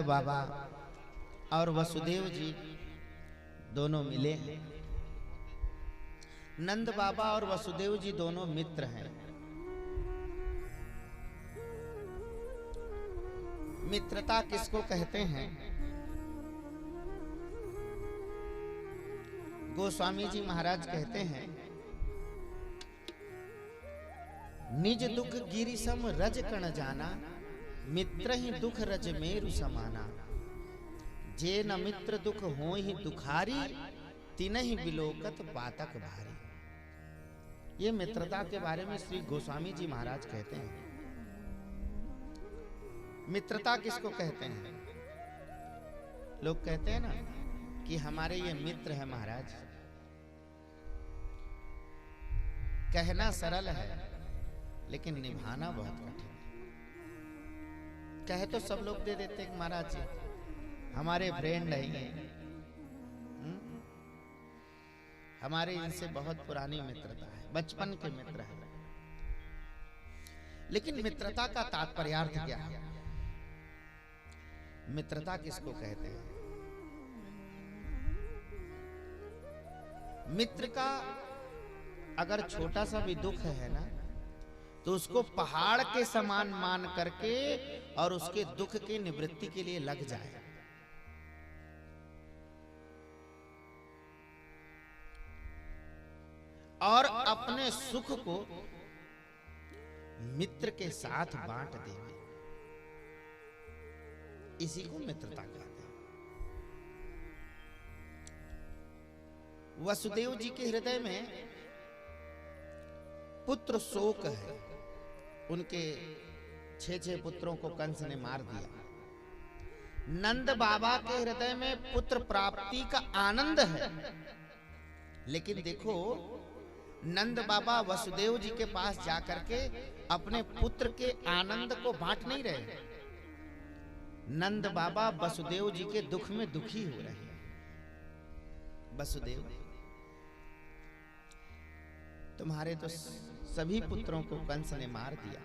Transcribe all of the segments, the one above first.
बाबा और वसुदेव जी दोनों मिले। नंद बाबा और वसुदेव जी दोनों मित्र हैं। मित्रता किसको कहते हैं? गोस्वामी जी महाराज कहते हैं, निज दुख गिरि सम रज कण जाना, मित्र ही दुख रज मेरु समाना। जे न मित्र दुख हो ही दुखारी, तिनहि बिलोकत पातक भारी। ये मित्रता के बारे में श्री गोस्वामी जी महाराज कहते हैं। मित्रता किसको कहते हैं? लोग कहते हैं ना कि हमारे ये मित्र है महाराज। कहना सरल है लेकिन निभाना बहुत कठिन है। कहे तो सब लोग दे देते हैं महाराज जी हमारे फ्रेंड है, हमारे इनसे बहुत पुरानी मित्रता है, बचपन के मित्र हैं। लेकिन मित्रता का तात्पर्यार्थ क्या है? मित्रता किसको कहते हैं? मित्र का अगर छोटा सा भी दुख है ना, तो उसको पहाड़ के समान मान करके और उसके दुख की निवृत्ति के लिए लग जाए। और अपने सुख को मित्र के साथ बांट दे, इसी को मित्रता कहते हैं। वसुदेव जी के हृदय में पुत्र शोक है। उनके 6 पुत्रों को कंस ने मार दिया। नंद बाबा के हृदय में पुत्र प्राप्ति का आनंद है। लेकिन देखो, नंद बाबा वसुदेव जी के पास जाकर के अपने पुत्र के आनंद को बांट नहीं रहे। नंद बाबा वसुदेव जी के दुख में दुखी हो रहे हैं। वसुदेव, तुम्हारे तो सभी पुत्रों को कंस ने मार दिया,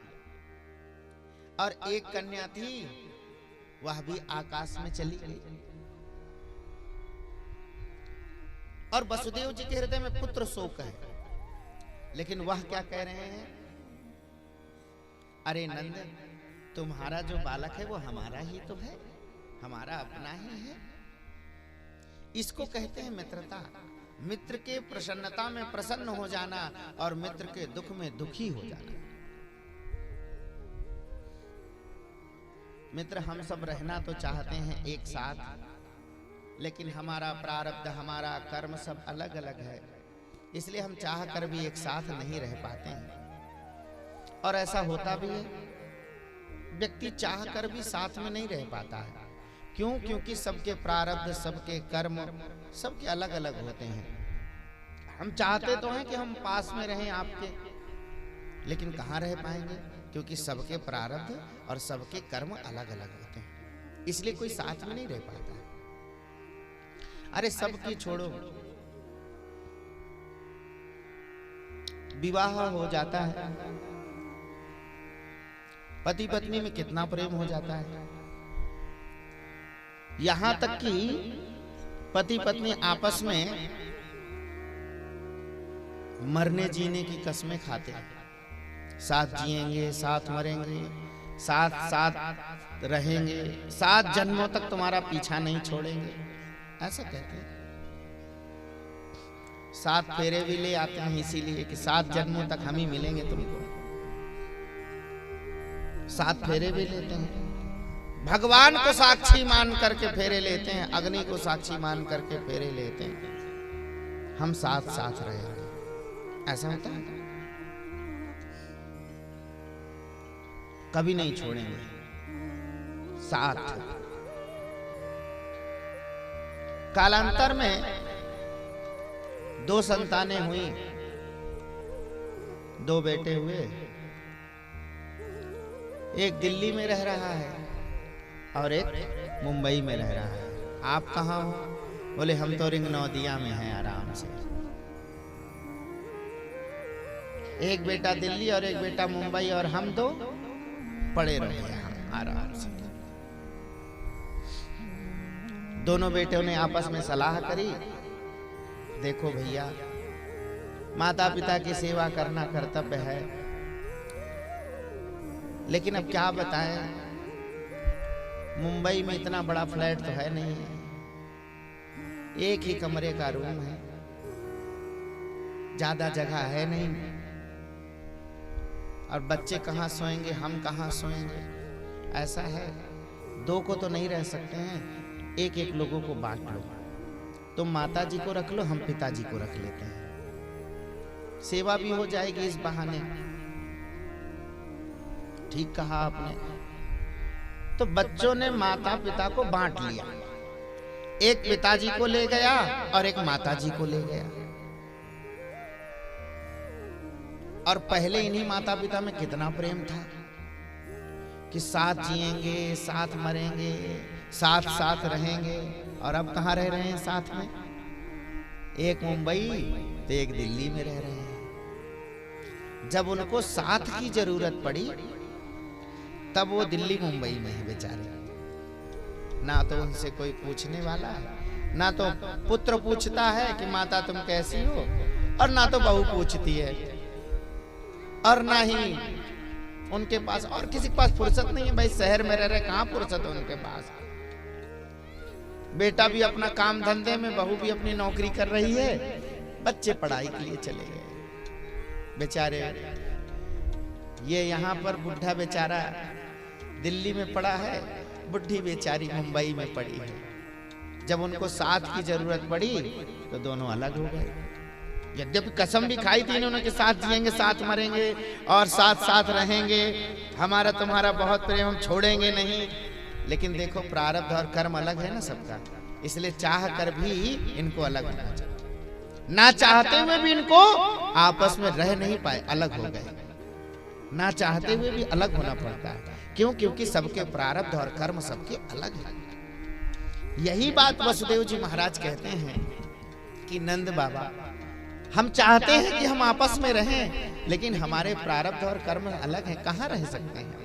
और एक कन्या थी, वह भी आकाश में चली गई। और वसुदेव जी के हृदय में पुत्र शोक है। लेकिन वह क्या कह रहे हैं? अरे नंद, तुम्हारा जो बालक है वो हमारा ही तो है, हमारा अपना ही है। इसको कहते हैं मित्रता। मित्र के प्रसन्नता में प्रसन्न हो जाना और मित्र के दुख में दुखी हो जाना। मित्र, हम सब रहना तो चाहते हैं एक साथ, लेकिन हमारा प्रारब्ध, हमारा कर्म सब अलग अलग है, इसलिए हम चाह कर भी एक साथ नहीं रह पाते हैं। और ऐसा होता भी है, व्यक्ति चाह कर भी साथ में नहीं रह पाता है। क्यों? क्योंकि सबके प्रारब्ध, सबके कर्म, सबके अलग अलग होते हैं। हम चाहते तो हैं कि हम पास में रहें आपके, लेकिन कहाँ रह पाएंगे? क्योंकि सबके प्रारब्ध और सबके कर्म अलग अलग होते हैं, इसलिए कोई साथ में नहीं रह पाता है। अरे सबकी छोड़ो, विवाह हो जाता है, पति पत्नी में कितना प्रेम हो जाता है। यहां तक कि पति पत्नी आपस में मरने जीने की कस्में खाते हैं। साथ जिएंगे, साथ मरेंगे, साथ साथ रहेंगे, 7 जन्मों तक तुम्हारा पीछा नहीं छोड़ेंगे, ऐसा कहते हैं। 7 फेरे भी ले आते हैं इसीलिए कि 7 जन्मों तक हम ही मिलेंगे तुमको। 7 फेरे भी लेते हैं। भगवान को साक्षी मान करके फेरे लेते हैं, अग्नि को साक्षी मान करके फेरे लेते हैं। हम साथ साथ रहेंगे, ऐसा होता है। कभी नहीं छोड़ेंगे साथ। कालांतर में 2 संतानें हुई, 2 बेटे हुए। एक दिल्ली में रह रहा है और एक मुंबई में रह रहा है। आप कहाँ हो? बोले हम तो रिंग नौदिया में हैं आराम से। एक बेटा दिल्ली और एक बेटा मुंबई, और हम 2 पड़े रहे यहाँ आराम से। दोनों बेटों ने आपस में सलाह करी, देखो भैया, माता पिता की सेवा करना कर्तव्य है, लेकिन अब क्या बताएं, मुंबई में इतना बड़ा फ्लैट तो है नहीं है, एक ही कमरे का रूम है, ज्यादा जगह है नहीं, और बच्चे कहाँ सोएंगे, हम कहाँ सोएंगे, ऐसा है, दो को तो नहीं रह सकते हैं, एक एक लोगों को बांट लो, तुम माता जी को रख लो, हम पिताजी को रख लेते हैं, सेवा भी हो जाएगी इस बहाने। ठीक कहा आपने। तो बच्चों ने माता पिता को बांट लिया, एक पिताजी को ले गया और एक माताजी को ले गया। और पहले इन्हीं माता पिता में कितना प्रेम था कि साथ जिएंगे, साथ मरेंगे, साथ साथ रहेंगे, और अब कहाँ रह रहे हैं साथ में, एक मुंबई तो एक दिल्ली में रह रहे हैं। जब उनको साथ की जरूरत पड़ी तब वो दिल्ली मुंबई में है बेचारे, ना तो उनसे कोई पूछने वाला है, ना तो पुत्र पूछता है कि माता तुम कैसी हो, और ना तो बहू पूछती है, और ना ही उनके पास और किसी के पास फुर्सत नहीं है। भाई शहर में रह रहे, कहाँ फुर्सत है उनके पास। बेटा भी अपना काम धंधे में, बहू भी अपनी नौकरी कर रही है, बच्चे पढ़ाई के लिए चले गए बेचारे। ये यहाँ पर बुढ़ा बेचारा दिल्ली में पड़ा है, बुढ़ी बेचारी मुंबई में पड़ी है। जब उनको साथ की जरूरत पड़ी तो दोनों अलग हो गए। यद्यपि कसम भी खाई थी इन्होंने कि साथ जिएंगे, साथ मरेंगे और साथ साथ रहेंगे, हमारा तुम्हारा बहुत प्रेम, हम छोड़ेंगे नहीं, लेकिन देखो प्रारब्ध और कर्म अलग है ना सबका, इसलिए चाह कर भी इनको अलग होना चाहिए। ना चाहते हुए भी इनको आपस में रह नहीं पाए, अलग हो गए। ना चाहते हुए भी अलग होना पड़ता है, क्यों? क्योंकि सबके प्रारब्ध और कर्म सबके अलग है। यही बात वसुदेव जी महाराज कहते हैं कि नंद बाबा, हम चाहते हैं कि हम आपस में रहें, लेकिन हमारे प्रारब्ध और कर्म अलग हैं, कहां रह सकते हैं।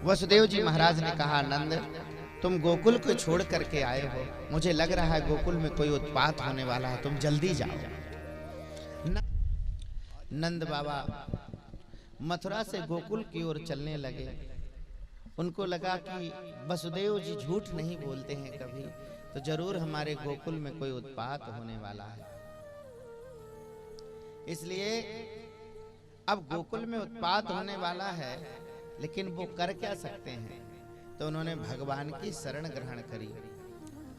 वसुदेव जी महाराज ने कहा, नंद तुम गोकुल को छोड़ करके आए हो, मुझे लग रहा है गोकुल में कोई उत्पात होने वाला है, तुम जल्दी जाओ। नंद बाबा मथुरा से गोकुल की ओर चलने लगे। उनको लगा कि वसुदेव जी झूठ नहीं बोलते हैं कभी, तो जरूर हमारे गोकुल में कोई उत्पात होने वाला है। इसलिए अब गोकुल में उत्पात होने वाला है, लेकिन वो कर क्या सकते हैं। तो उन्होंने भगवान की शरण ग्रहण करी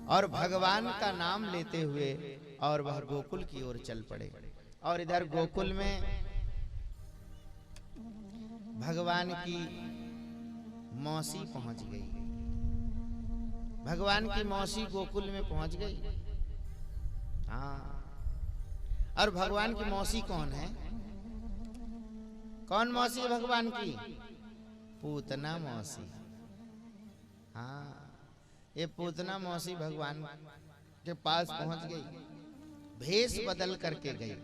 और भगवान का नाम लेते हुए और वह गोकुल की ओर चल पड़े। और इधर गोकुल में भगवान की मौसी पहुंच गई। भगवान की मौसी गोकुल में पहुंच गई। हाँ, और भगवान की मौसी कौन है? कौन मौसी है भगवान की? पूतना मौसी। हाँ, ये पूतना मौसी भगवान के पास पहुंच गई, भेष बदल करके गई।